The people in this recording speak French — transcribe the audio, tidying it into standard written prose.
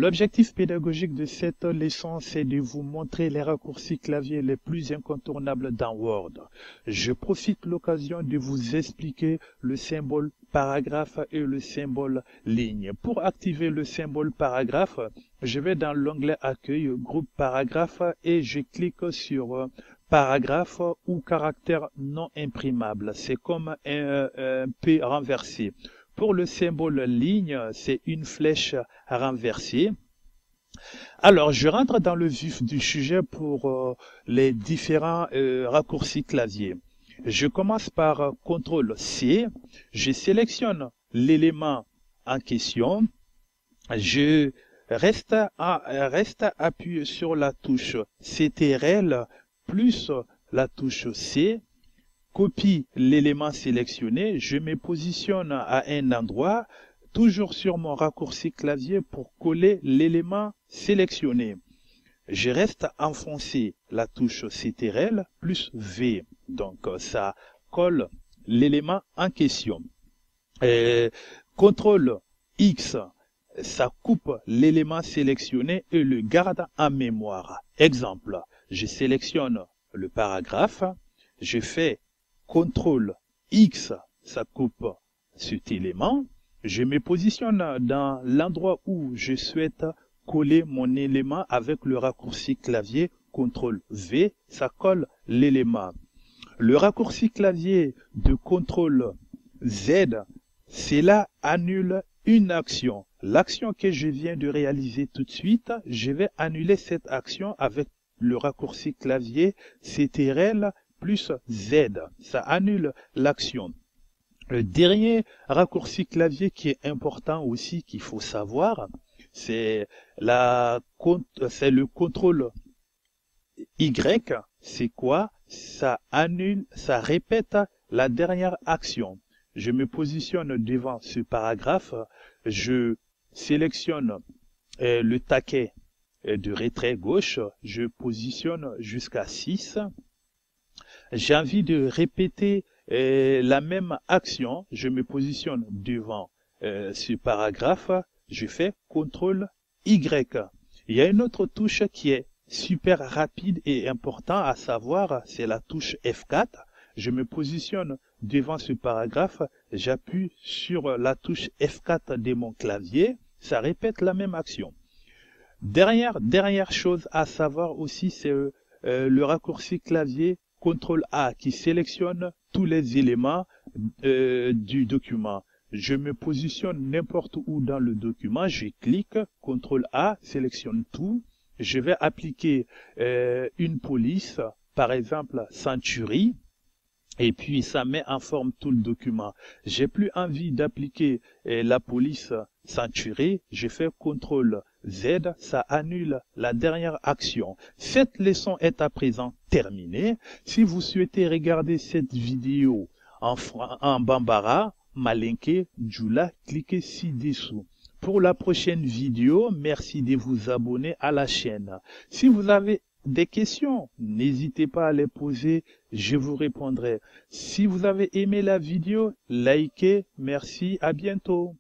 L'objectif pédagogique de cette leçon, c'est de vous montrer les raccourcis clavier les plus incontournables dans Word. Je profite de l'occasion de vous expliquer le symbole paragraphe et le symbole ligne. Pour activer le symbole paragraphe, je vais dans l'onglet Accueil, groupe paragraphe et je clique sur paragraphe ou caractère non imprimable. C'est comme un P renversé. Pour le symbole ligne, c'est une flèche renversée. Alors, je rentre dans le vif du sujet pour les différents raccourcis clavier. Je commence par CTRL-C. Je sélectionne l'élément en question. Je reste appuyé sur la touche CTRL plus la touche C. Copie l'élément sélectionné, je me positionne à un endroit, toujours sur mon raccourci clavier pour coller l'élément sélectionné. Je reste enfoncé la touche CTRL plus V, donc ça colle l'élément en question. CTRL X, ça coupe l'élément sélectionné et le garde en mémoire. Exemple, je sélectionne le paragraphe, je fais CTRL X, ça coupe cet élément. Je me positionne dans l'endroit où je souhaite coller mon élément avec le raccourci clavier CTRL V, ça colle l'élément. Le raccourci clavier de CTRL Z, cela annule une action. L'action que je viens de réaliser tout de suite, je vais annuler cette action avec le raccourci clavier CTRL plus Z. Ça annule l'action. Le dernier raccourci clavier qui est important aussi, qu'il faut savoir, c'est le CTRL Y. C'est quoi? Ça annule, ça répète la dernière action. Je me positionne devant ce paragraphe, je sélectionne le taquet de retrait gauche, je positionne jusqu'à 6. J'ai envie de répéter la même action, je me positionne devant ce paragraphe, je fais CTRL Y. Il y a une autre touche qui est super rapide et important à savoir, c'est la touche F4. Je me positionne devant ce paragraphe, j'appuie sur la touche F4 de mon clavier, ça répète la même action. Dernière chose à savoir aussi, c'est le raccourci clavier CTRL A qui sélectionne tous les éléments du document. Je me positionne n'importe où dans le document, je clique, CTRL A, sélectionne tout. Je vais appliquer une police, par exemple Century, et puis ça met en forme tout le document. J'ai plus envie d'appliquer la police Century, je fais CTRL Z, ça annule la dernière action. Cette leçon est à présent terminée. Si vous souhaitez regarder cette vidéo en Bambara, Malinké, Djoula, cliquez ci-dessous. Pour la prochaine vidéo, merci de vous abonner à la chaîne. Si vous avez des questions, n'hésitez pas à les poser, je vous répondrai. Si vous avez aimé la vidéo, likez, merci, à bientôt.